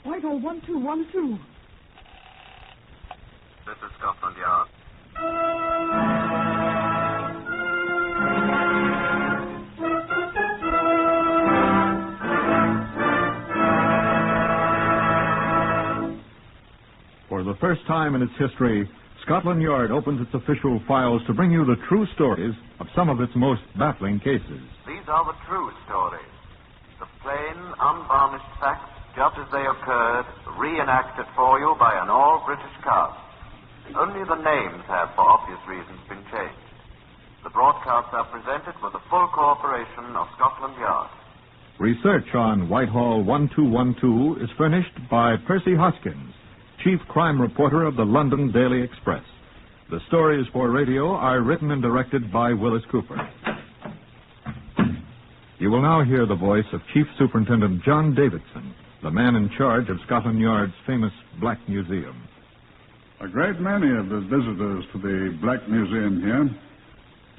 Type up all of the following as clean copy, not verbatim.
Whitehall 1212. This is Scotland Yard. For the first time in its history, Scotland Yard opens its official files to bring you the true stories of some of its most baffling cases. These are the true stories. The plain, unvarnished facts, just as they occurred, reenacted for you by an all-British cast. Only the names have, for obvious reasons, been changed. The broadcasts are presented with the full cooperation of Scotland Yard. Research on Whitehall 1212 is furnished by Percy Hoskins, Chief Crime Reporter of the London Daily Express. The stories for radio are written and directed by Wyllis Cooper. You will now hear the voice of Chief Superintendent John Davidson, the man in charge of Scotland Yard's famous Black Museum. A great many of the visitors to the Black Museum here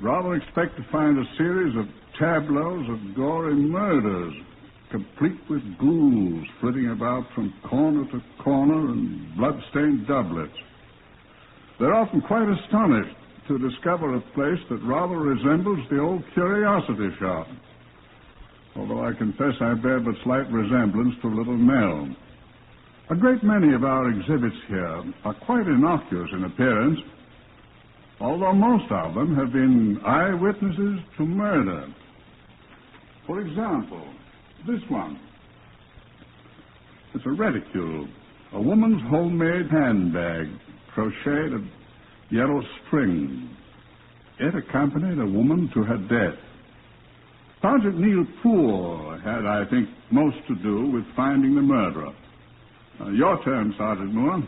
rather expect to find a series of tableaus of gory murders, complete with ghouls flitting about from corner to corner and blood-stained doublets. They're often quite astonished to discover a place that rather resembles the old curiosity shop, although I confess I bear but slight resemblance to Little Nell. A great many of our exhibits here are quite innocuous in appearance, although most of them have been eyewitnesses to murder. For example, this one. It's a reticule, a woman's homemade handbag, crocheted of yellow string. It accompanied a woman to her death. Sergeant Neil Poole had, I think, most to do with finding the murderer. Your turn, Sergeant Moore.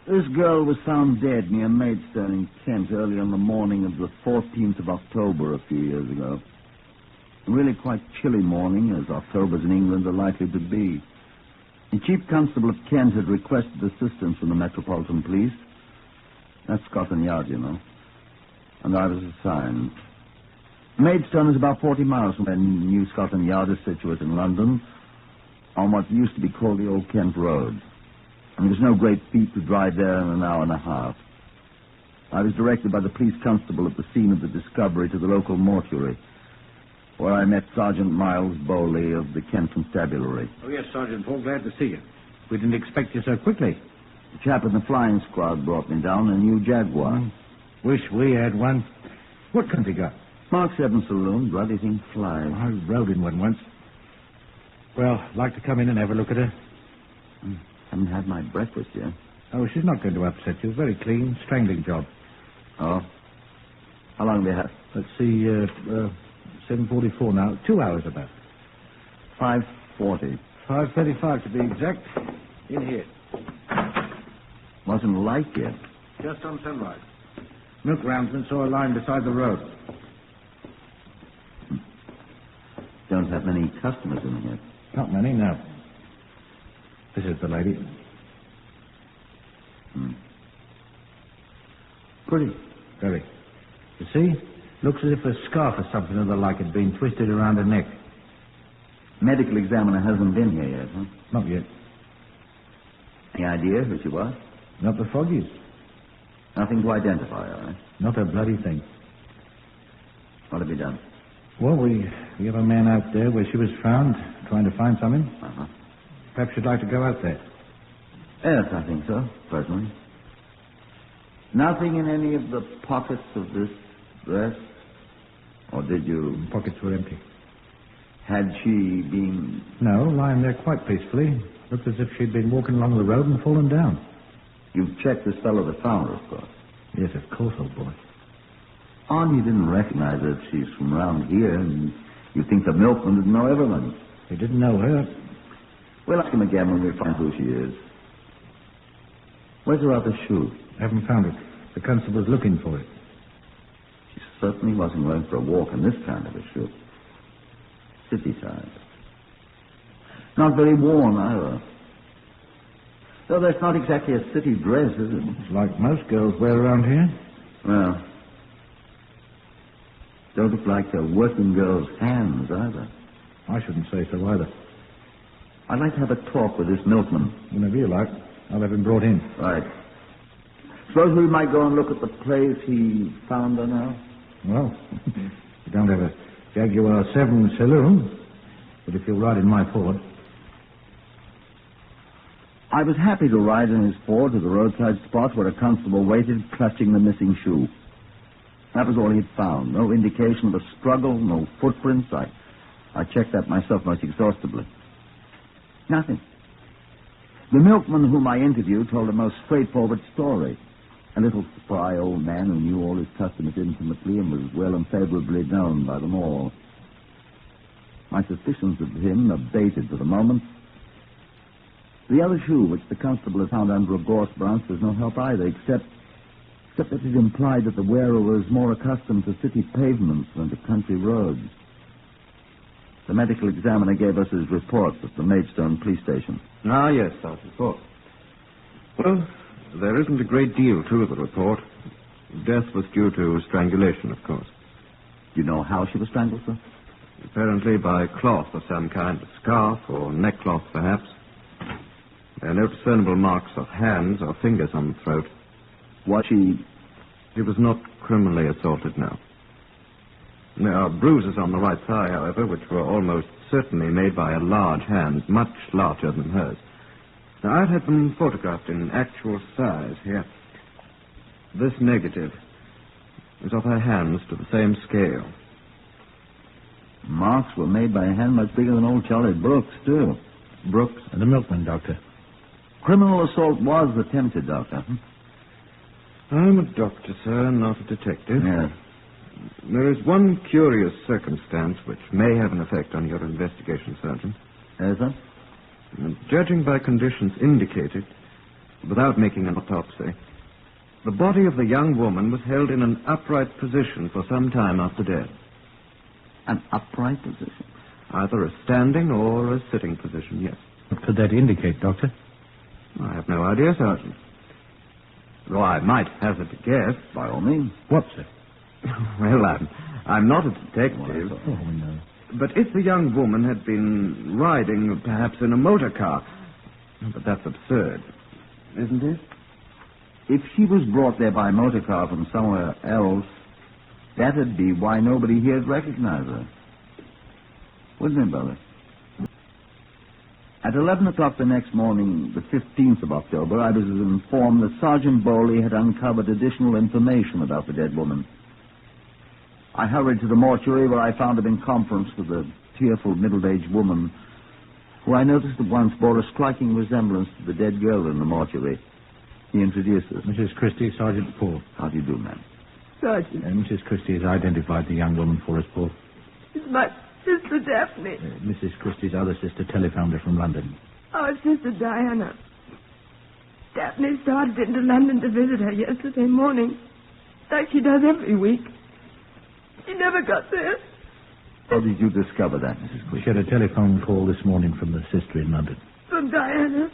This girl was found dead near Maidstone in Kent early on the morning of the 14th of October a few years ago. A really quite chilly morning, as Octobers in England are likely to be. The Chief Constable of Kent had requested assistance from the Metropolitan Police. That's Scotland Yard, you know. And I was assigned. Maidstone is about 40 miles from where New Scotland Yard is situated in London, on what used to be called the Old Kent Road. And it was no great feat to drive there in an hour and a half. I was directed by the police constable at the scene of the discovery to the local mortuary, where I met Sergeant Miles Bowley of the Kent Constabulary. Oh, yes, Sergeant Paul, glad to see you. We didn't expect you so quickly. The chap in the flying squad brought me down a new Jaguar. Wish we had one. What country got? Mark 7 saloon, bloody thing flies. I rode in one once. Well, like to come in and have a look at her? Haven't had my breakfast yet. Oh, she's not going to upset you. Very clean, strangling job. Oh? How long do you have? Let's see, 7:44 now. 2 hours about. 5:40. 5:35 to be exact. In here. Wasn't light yet. Just on sunrise. Milk roundsman saw a line beside the road. Don't have many customers in here. Not many, no. This is the lady. Pretty. Very. You see? Looks as if a scarf or something or the like had been twisted around her neck. Medical examiner hasn't been here yet, huh? Not yet. Any idea who she was? Not the foggies. Nothing to identify her, eh? Not a bloody thing. What have you done? Well, we have a man out there where she was found, trying to find something. Uh-huh. Perhaps you'd like to go out there. Yes, I think so, personally. Nothing in any of the pockets of this dress? Or did you... Pockets were empty. Had she been... No, lying there quite peacefully. Looked as if she'd been walking along the road and fallen down. You've checked this fellow that found her, of course. Yes, of course, old boy. Odd you didn't recognize her if she's from around here, and you think the milkman didn't know everyone. He didn't know her. We'll ask him again when we find who she is. Where's her other shoe? Haven't found it. The constable's looking for it. She certainly wasn't going for a walk in this kind of a shoe. City size. Not very worn, either. Though that's not exactly a city dress, is it? It's like most girls wear around here. Well, don't look like a working girl's hands, either. I shouldn't say so, either. I'd like to have a talk with this milkman. Whenever you like. I'll have him brought in. Right. Suppose we might go and look at the place he found her now? Well, we don't have a Jaguar 7 saloon, but if you'll ride in my Ford... I was happy to ride in his Ford to the roadside spot where a constable waited, clutching the missing shoe. That was all he had found. No indication of a struggle, no footprints. I checked that myself most exhaustively. Nothing. The milkman whom I interviewed told a most straightforward story. A little spry old man who knew all his customers intimately and was well and favorably known by them all. My suspicions of him abated for the moment. The other shoe, which the constable had found under a gorse branch, was no help either, except that it implied that the wearer was more accustomed to city pavements than to country roads. The medical examiner gave us his report at the Maidstone police station. Ah, yes, Sergeant. Report. Well, there isn't a great deal to the report. Death was due to strangulation, of course. Do you know how she was strangled, sir? Apparently by cloth of some kind, a scarf or neckcloth, perhaps. There are no discernible marks of hands or fingers on the throat. Was she... She was not criminally assaulted, no. There are bruises on the right thigh, however, which were almost certainly made by a large hand, much larger than hers. Now, I've had them photographed in actual size here. This negative is of her hands to the same scale. Marks were made by a hand much bigger than old Charlie Brooks, too. Brooks and the milkman, Doctor. Criminal assault was attempted, Doctor. I'm a doctor, sir, not a detective. Yes. There is one curious circumstance which may have an effect on your investigation, Sergeant. Is it? Judging by conditions indicated, without making an autopsy, the body of the young woman was held in an upright position for some time after death. An upright position? Either a standing or a sitting position, yes. What could that indicate, Doctor? I have no idea, Sergeant. Though I might hazard a guess. By all means. What, sir? Well, I'm not a detective. Oh, no. But if the young woman had been riding, perhaps in a motor car... But that's absurd, isn't it? If she was brought there by motor car from somewhere else, that'd be why nobody here'd recognize her. Wouldn't it, brother? At 11 o'clock the next morning, the 15th of October, I was informed that Sergeant Bowley had uncovered additional information about the dead woman. I hurried to the mortuary where I found him in conference with a tearful middle-aged woman who I noticed at once bore a striking resemblance to the dead girl in the mortuary. He introduced us. Mrs. Christie, Sergeant Paul. How do you do, ma'am? Sergeant. Mrs. Christie has identified the young woman for us, Paul. It's my sister Daphne. Mrs. Christie's other sister telephoned her from London. Our sister Diana. Daphne started into London to visit her yesterday morning, like she does every week. She never got there. How did you discover that, Mrs. Christie? She had a telephone call this morning from the sister in London. From Diana.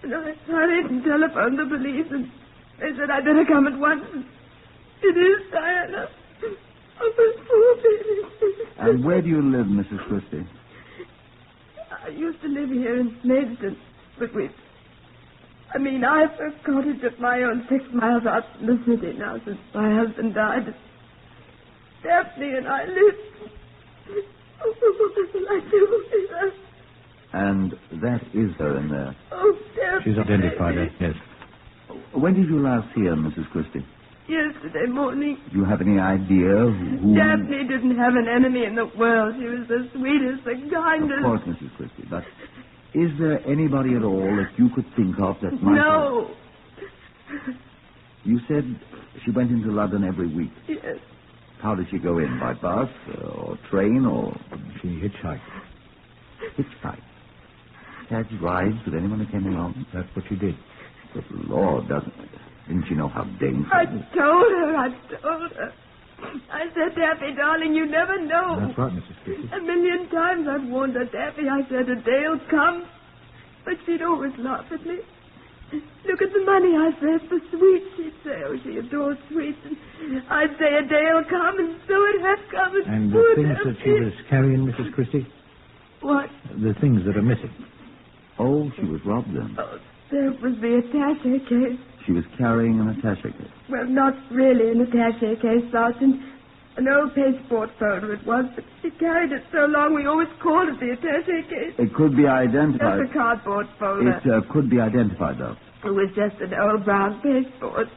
And I hurried and telephoned the police, and they said I'd better come at once. It is Diana. Oh, my poor baby. And where do you live, Mrs. Christie? I used to live here in Maidstone, but I've a cottage of my own 6 miles out in the city now since my husband died. Daphne and I live. Oh, what will I do? And that is her in there. Oh, Daphne. She's identified her, yes. When did you last see her, Mrs. Christie? Yesterday morning. Do you have any idea who... Daphne didn't have an enemy in the world. She was the sweetest, the kindest. Of course, Mrs. Christie, but is there anybody at all that you could think of that might... No. You said she went into London every week. Yes. How did she go in? By bus or train or... She hitchhiked. Hitchhiked? Had rides with anyone who came along? That's what she did. But Lord, didn't she know how dangerous... I told her. I said, Daphne, darling, you never know. That's right, Mrs. Christie. 1,000,000 times I've warned her, Daphne. I said, a day'll come. But she'd always laugh at me. Look at the money, I said, for sweets. She'd say, oh, she adores sweets. And I'd say, a day'll come, and so it has come. And the things that she was carrying, Mrs. Christie? What? The things that are missing. Oh, she was robbed then. Oh, there was the attaché case. She was carrying an attaché case. Well, not really an attaché case, Sergeant. An old pasteboard folder it was, but she carried it so long we always called it the attaché case. It could be identified. Just a cardboard folder. It could be identified, though. It was just an old brown pasteboard.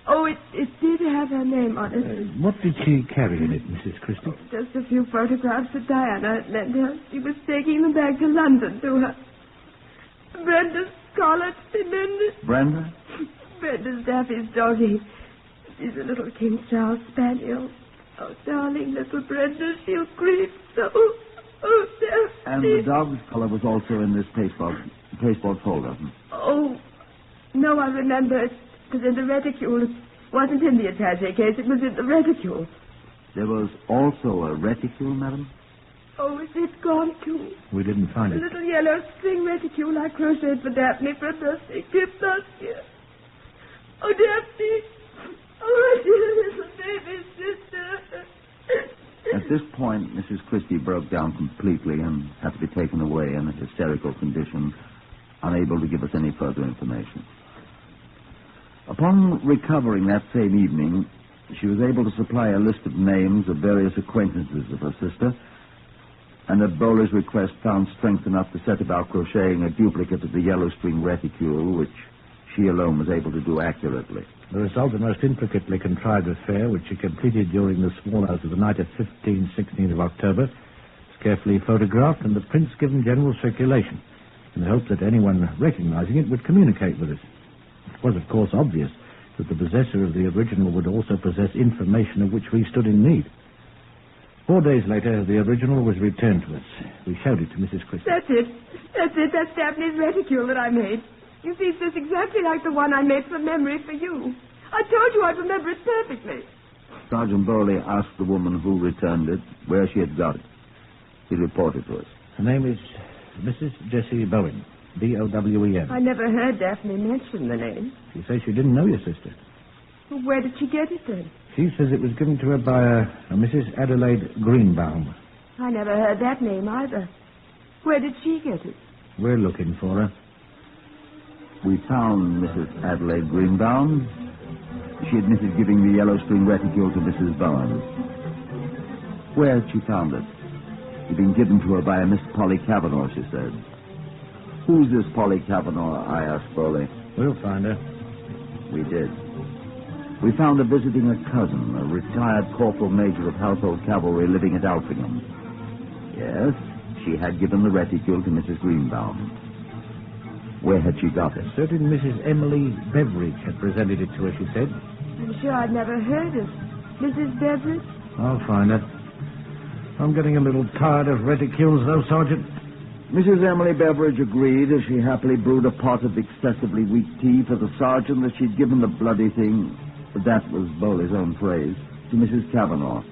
Oh, it did have her name on it. What did she carry in it, Mrs. Christie? Oh, just a few photographs that Diana had lent her. She was taking them back to London to her. Brenda's collar, tremendous. Brenda? Brenda's Daffy's doggie. She's a little King Charles Spaniel. Oh, darling little Brenda, she'll grieve so. Oh, Daffy. And the dog's collar was also in this pasteboard folder. Oh, no, I remember. It was in the reticule. It wasn't in the attaché case. It was in the reticule. There was also a reticule, madam? Oh, is it gone, too? We didn't find A it. little yellow string reticule I crocheted for Daphne for a birthday gift last year. Oh, Daphne. Oh, my dear little baby sister. At this point, Mrs. Christie broke down completely and had to be taken away in a hysterical condition, unable to give us any further information. Upon recovering that same evening, she was able to supply a list of names of various acquaintances of her sister, and at Bowler's request found strength enough to set about crocheting a duplicate of the yellow string reticule, which she alone was able to do accurately. The result, a most intricately contrived affair, which she completed during the small hours of the night of 16th of October, was carefully photographed and the prints given general circulation, in the hope that anyone recognizing it would communicate with us. It was, of course, obvious that the possessor of the original would also possess information of which we stood in need. 4 days later, the original was returned to us. We showed it to Mrs. Christie. That's it. That's Daphne's reticule that I made. You see, it's just exactly like the one I made from memory for you. I told you I'd remember it perfectly. Sergeant Bowley asked the woman who returned it where she had got it. He reported to us. Her name is Mrs. Jessie Bowen, B-O-W-E-N. I never heard Daphne mention the name. She says she didn't know your sister. Well, where did she get it then? She says it was given to her by a Mrs. Adelaide Greenbaum. I never heard that name either. Where did she get it? We're looking for her. We found Mrs. Adelaide Greenbaum. She admitted giving the yellow string reticule to Mrs. Bowen. Where had she found it? It had been given to her by a Miss Polly Cavanaugh, she said. Who's this Polly Cavanaugh? I asked Bowley. We'll find her. We did. We found her visiting a cousin, a retired corporal major of household cavalry living at Alfringham. Yes, she had given the reticule to Mrs. Greenbaum. Where had she got it? Certain Mrs. Emily Beveridge had presented it to her, she said. I'm sure I'd never heard of Mrs. Beveridge. I'll find her. I'm getting a little tired of reticules, though, Sergeant. Mrs. Emily Beveridge agreed as she happily brewed a pot of excessively weak tea for the sergeant that she'd given the bloody thing, that was Bowley's own phrase, to Mrs. Cavanaugh.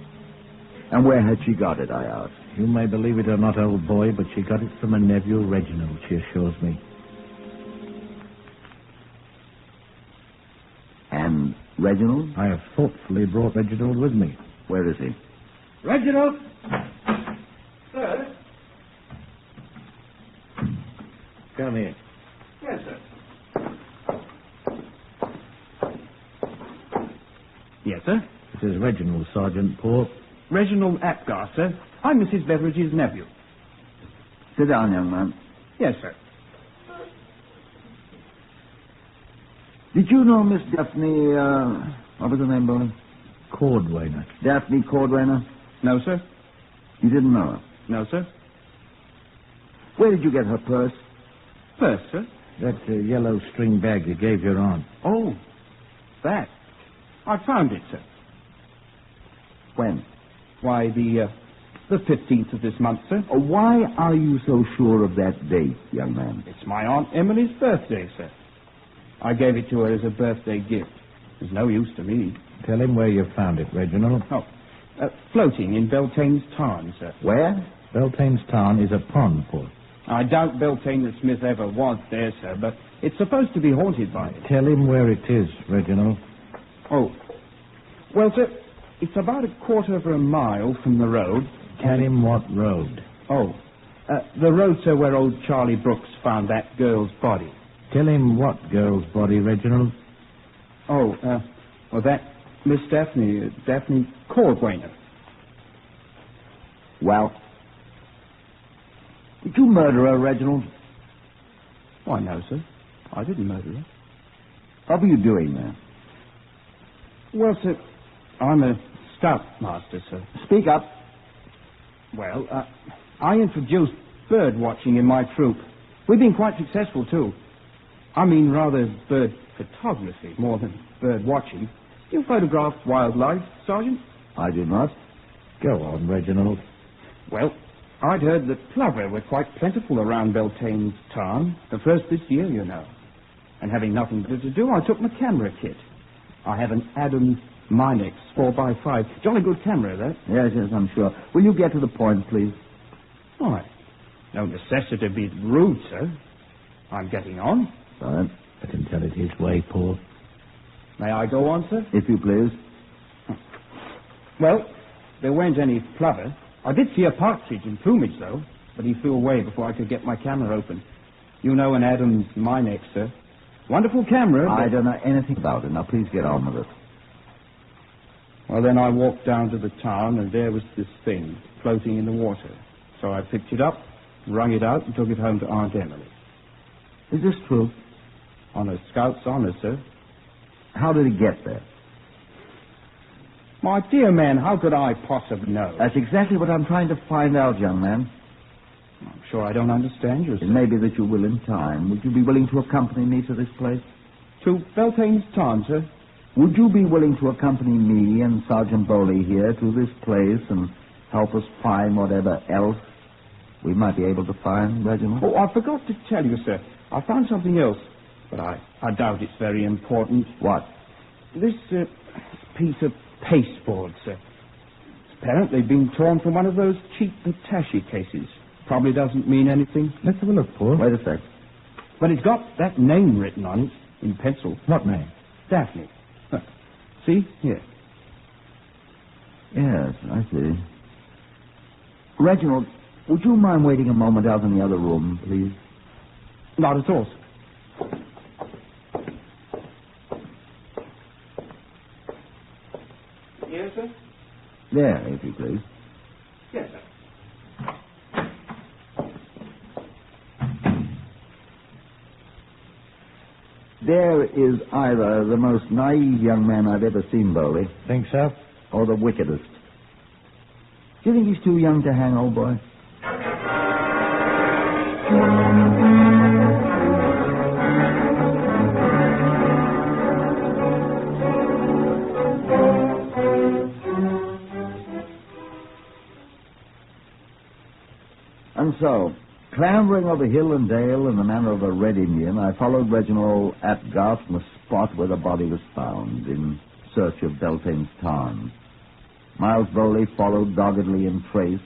And where had she got it, I asked. You may believe it or not, old boy, but she got it from a nephew, Reginald, she assures me. And Reginald? I have thoughtfully brought Reginald with me. Where is he? Reginald! Sir? Come here. Yes, sir. Yes, sir. This is Reginald, Sergeant Paul. Reginald Apgar, sir. I'm Mrs. Beveridge's nephew. Sit down, young man. Yes, sir. Did you know Miss Daphne, what was her name, Bowley? Cordwainer. Daphne Cordwainer? No, sir. You didn't know her? No, sir. Where did you get her purse? Purse, sir. That yellow string bag you gave your aunt. Oh, that. I found it, sir. When? Why, the 15th of this month, sir. Oh, why are you so sure of that date, young man? It's my Aunt Emily's birthday, sir. I gave it to her as a birthday gift. There's no use to me. Tell him where you found it, Reginald. Oh, floating in Beltane's Tarn, sir. Where? Beltane's Tarn is a pond, Paul. I doubt Beltane the Smith ever was there, sir, but it's supposed to be haunted by it. Tell him where it is, Reginald. Oh. Well, sir, it's about a quarter of a mile from the road. Tell him what road. Oh. The road, sir, where old Charlie Brooks found that girl's body. Tell him what girl's body, Reginald? Oh, well, that Miss Daphne Cordwainer. Well, did you murder her, Reginald? Why, no, sir. I didn't murder her. What were you doing there? Well, sir, I'm a scoutmaster, sir. Speak up. Well, I introduced bird watching in my troop. We've been quite successful, too. I mean, rather bird photography more than bird watching. You photograph wildlife, Sergeant? I did not. Go on, Reginald. Well, I'd heard that plover were quite plentiful around Beltane's tarn. The first this year, you know. And having nothing better to do, I took my camera kit. I have an Adams Minex 4x5. Jolly good camera, that. Yes, I'm sure. Will you get to the point, please? Why? No necessity to be rude, sir. I'm getting on. Fine. Let him tell it his way, Paul. May I go on, sir? If you please. Well, there weren't any plover. I did see a partridge in plumage, though, but he flew away before I could get my camera open. You know an Adams Minex, sir. Wonderful camera, but... I don't know anything about it. Now, please get on with it. Well, then I walked down to the town, and there was this thing floating in the water. So I picked it up, wrung it out, and took it home to Aunt Emily. Is this true? On a scout's honor, sir. How did it get there? My dear man, how could I possibly know? That's exactly what I'm trying to find out, young man. I'm sure I don't understand you, sir. It may be that you will in time. Would you be willing to accompany me to this place? To Beltane's tarn, sir. Would you be willing to accompany me and Sergeant Bowley here to this place and help us find whatever else we might be able to find, Reginald? Oh, I forgot to tell you, sir. I found something else, but I doubt it's very important. What? This piece of pasteboard, sir. It's apparently been torn from one of those cheap attaché cases. Probably doesn't mean anything. Let's have a look, Paul. Wait a sec. But it's got that name written on it in pencil. What name? Daphne. See? Here. Yes, I see. Reginald, would you mind waiting a moment out in the other room, please? Not at all, sir. Yes, sir? There, if you please. Yes, sir. There is either the most naive young man I've ever seen, Bowley, Think so? or the wickedest. Do you think he's too young to hang, old boy? And so, clambering over hill and dale in the manner of a Red Indian, I followed Reginald Atgar from the spot where the body was found, in search of Beltane's tarn. Miles Bowley followed doggedly in trace,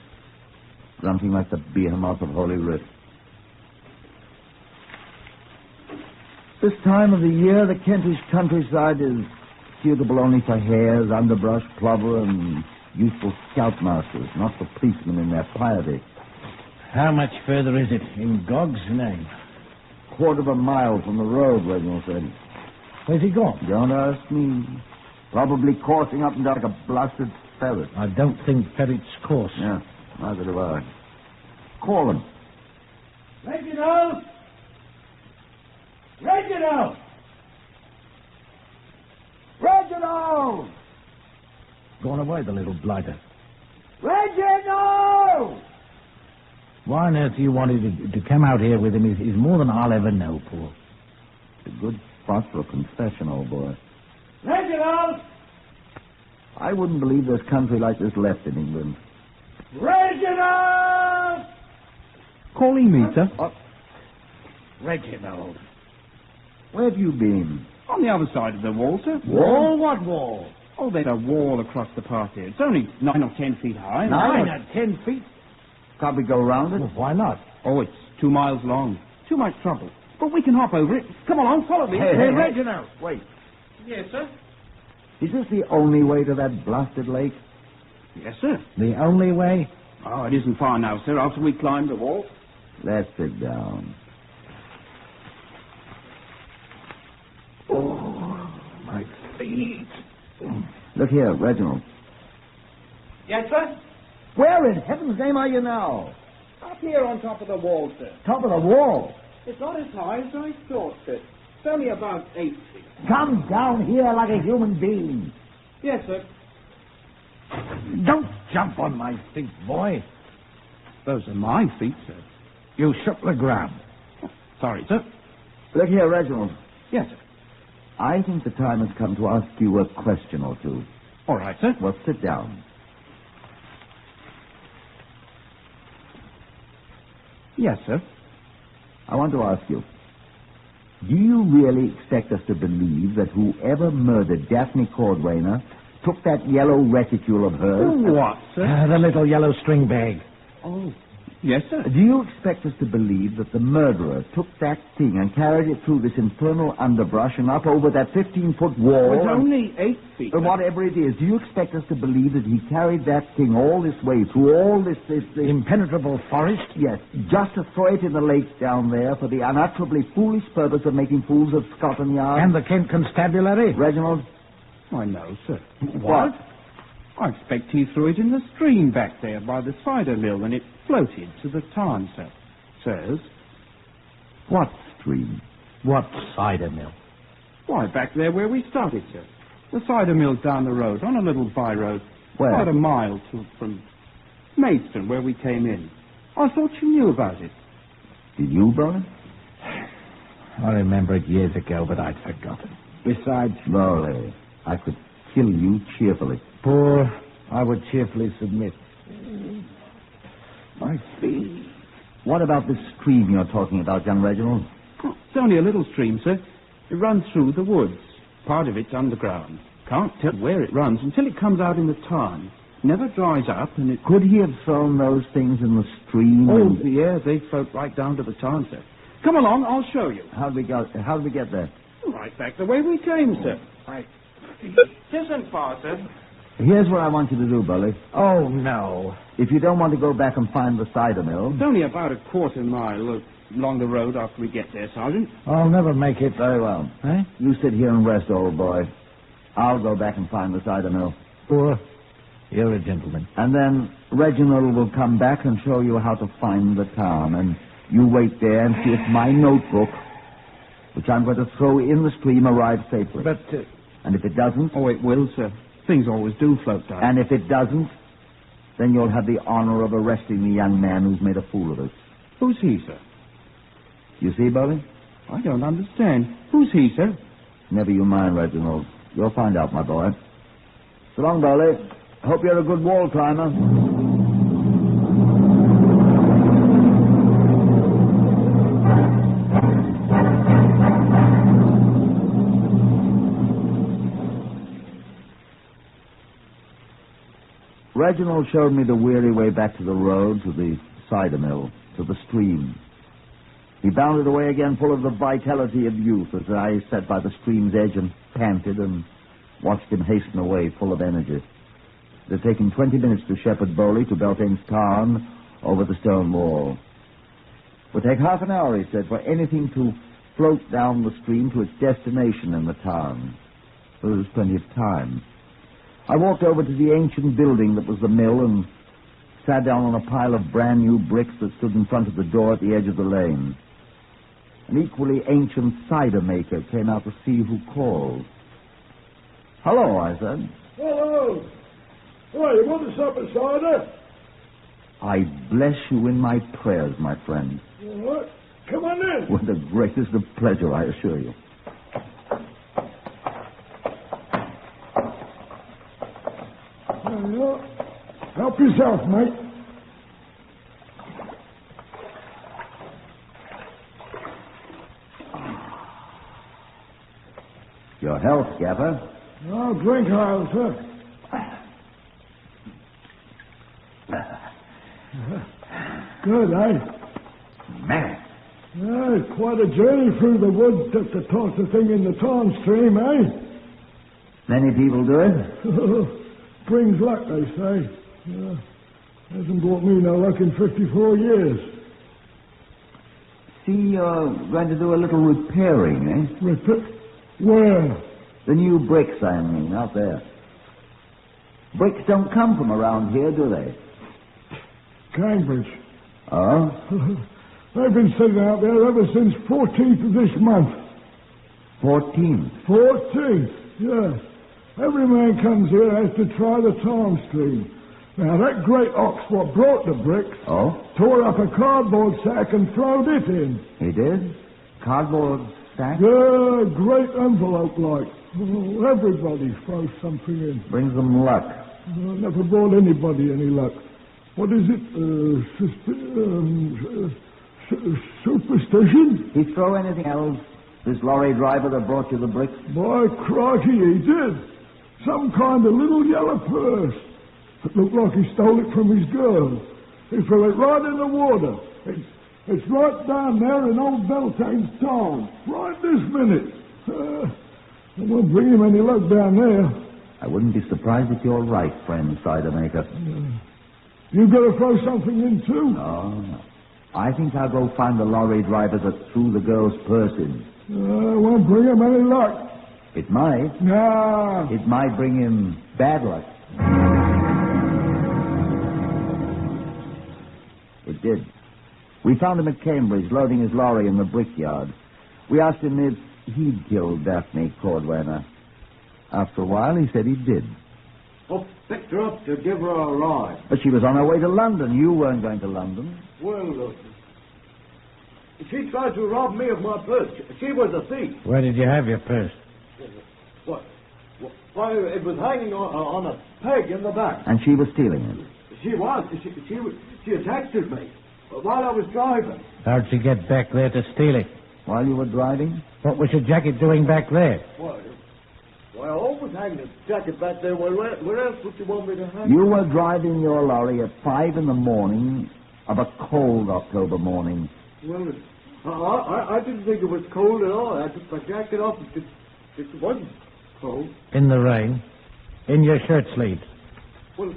grunting like the behemoth of Holy Writ. This time of the year, the Kentish countryside is suitable only for hares, underbrush, plover, and youthful scoutmasters, not for policemen in their piety. How much further is it, in God's name? Quarter of a mile from the road, Reginald said. Where's he gone? Don't ask me. Probably coursing up and down like a blasted ferret. I don't think ferrets course. Yeah, neither do I. Call him. Reginald! Reginald! Reginald! Gone away, the little blighter. Reginald! Why on earth you wanted to come out here with him is more than I'll ever know, Paul. It's a good spot for a confession, old boy. Reginald! I wouldn't believe there's country like this left in England. Reginald! Calling me, sir. Reginald. Where have you been? On the other side of the wall, sir. Wall? What wall? Oh, there's a wall across the park here. It's only 9 or 10 feet high. 9 or 10 feet? Can't we go round it? Well, why not? Oh, it's 2 miles long. Too much trouble. But we can hop over it. Come along, follow me. Hey, Reginald. Wait. Yes, sir. Is this the only way to that blasted lake? Yes, sir. The only way? Oh, it isn't far now, sir, after we climb the wall. Let's sit down. Oh, my feet. Look here, Reginald. Yes, sir? Where in heaven's name are you now? Up here on top of the wall, sir. Top of the wall. It's not as high as I thought, sir. It's only about 8 feet. Come down here like a human being. Yes, sir. Don't jump on my feet, boy. Those are my feet, sir. You shook the ground. Sorry, sir. Look here, Reginald. Yes, sir. I think the time has come to ask you a question or two. All right, sir. Well, sit down. Yes, sir. I want to ask you, do you really expect us to believe that whoever murdered Daphne Cordwainer took that yellow reticule of hers? What, sir? The little yellow string bag. Oh, yes, sir. Do you expect us to believe that the murderer took that thing and carried it through this infernal underbrush and up over that 15-foot wall? It's only 8 feet. But whatever it is, do you expect us to believe that he carried that thing all this way through all this... Impenetrable forest? Yes, just to throw it in the lake down there for the unutterably foolish purpose of making fools of Scotland Yard? And the Kent Constabulary? Reginald? I know, sir. What? I expect he threw it in the stream back there by the cider mill and it floated to the tarn, sir. Sirs? What stream? What cider mill? Why, back there where we started, sir. The cider mill's down the road, on a little by-road. Where? About a mile from Maidstone, where we came in. I thought you knew about it. Did you, brother? I remember it years ago, but I'd forgotten. Besides... Slowly. I could kill you cheerfully. Poor, I would cheerfully submit. My feet. What about this stream you're talking about, young Reginald? Oh, it's only a little stream, sir. It runs through the woods. Part of it's underground. Can't tell where it runs until it comes out in the tarn. Never dries up, and it... Could he have thrown those things in the stream? Oh, yeah, they float right down to the tarn, sir. Come along, I'll show you. How did we get there? Right back the way we came, sir. Right. Isn't far, sir. Here's what I want you to do, Bully. Oh, no. If you don't want to go back and find the cider mill... It's only about a quarter mile along the road after we get there, Sergeant. I'll never make it. Very well. Eh? You sit here and rest, old boy. I'll go back and find the cider mill. Poor, you're a gentleman. And then Reginald will come back and show you how to find the town. And you wait there and see if my notebook, which I'm going to throw in the stream, arrives safely. But... And if it doesn't... Oh, it will, sir. Things always do float down. And if it doesn't, then you'll have the honor of arresting the young man who's made a fool of us. Who's he, sir? You see, Bully? I don't understand. Who's he, sir? Never you mind, Reginald. You'll find out, my boy. So long, Bully. Hope you're a good wall climber. Reginald showed me the weary way back to the road, to the cider mill, to the stream. He bounded away again full of the vitality of youth as I sat by the stream's edge and panted and watched him hasten away full of energy. It had taken 20 minutes to shepherd Bowley to Beltane's tarn over the stone wall. It would take half an hour, he said, for anything to float down the stream to its destination in the tarn. But there was plenty of time. I walked over to the ancient building that was the mill and sat down on a pile of brand new bricks that stood in front of the door at the edge of the lane. An equally ancient cider maker came out to see who called. Hello, I said. Hello. Well, you want to sup a cider? I bless you in my prayers, my friend. All right. Come on in. With the greatest of pleasure, I assure you. There you are. Help yourself, mate. Your health, Gaffer. I'll drink oil, sir. Good, eh? Man. Yeah, quite a journey through the woods just to toss the thing in the tarn stream, eh? Many people do it. Brings luck, they say. Hasn't brought me no luck in 54 years. See, you're going to do a little repairing, eh? Where? The new bricks, I mean, out there. Bricks don't come from around here, do they? Cambridge. Oh? They've been sitting out there ever since 14th of this month. 14th? 14th, yes. Every man comes here has to try the tarn stream. Now, that great ox what brought the bricks tore up a cardboard sack and throwed it in. He did? Cardboard sack? Yeah, great envelope like. Oh, everybody throws something in. Brings them luck. Never brought anybody any luck. What is it? Superstition? He throw anything else? This lorry driver that brought you the bricks? By crikey, he did. Some kind of little yellow purse. It looked like he stole it from his girl. He threw it right in the water. It's right down there in old Beltane's town. Right this minute. I won't bring him any luck down there. I wouldn't be surprised if you're right, friend cider maker. You got to throw something in, too? No. I think I'll go find the lorry driver that threw the girl's purse in. Won't bring him any luck. It might. No. It might bring him bad luck. It did. We found him at Cambridge, loading his lorry in the brickyard. We asked him if he'd killed Daphne Cordwainer. After a while, he said he did. I picked her up to give her a ride. But she was on her way to London. You weren't going to London. Well, she tried to rob me of my purse. She was a thief. Where did you have your purse? What? Why, it was hanging on a peg in the back. And she was stealing it? She was. She attacked me while I was driving. How'd she get back there to steal it? While you were driving? What was your jacket doing back there? Why, I always hang the jacket back there. Where else would you want me to hang? You were driving your lorry at 5 in the morning of a cold October morning. Well, I didn't think it was cold at all. I took my jacket off. It wasn't cold. In the rain? In your shirt sleeves? Well,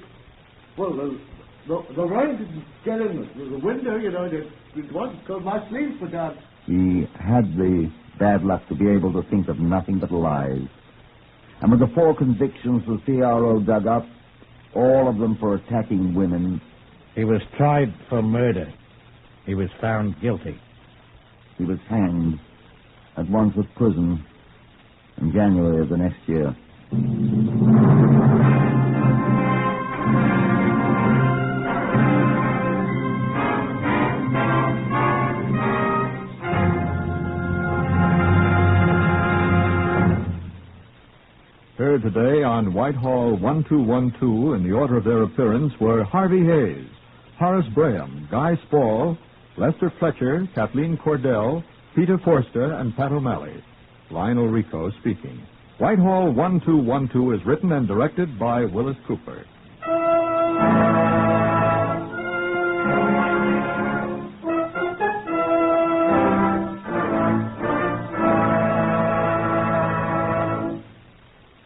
the rain didn't get in the window, you know. It wasn't because my sleeves were down. He had the bad luck to be able to think of nothing but lies. And with the 4 convictions the CRO dug up, all of them for attacking women. He was tried for murder. He was found guilty. He was hanged at Wandsworth Prison in January of the next year. Heard today on Whitehall 1212 in the order of their appearance were Harvey Hayes, Horace Braham, Guy Spall, Lester Fletcher, Kathleen Cordell, Peter Forster, and Pat O'Malley. Lionel Rico speaking. Whitehall 1212 is written and directed by Wyllis Cooper.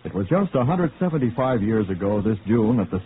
It was just 175 years ago this June at the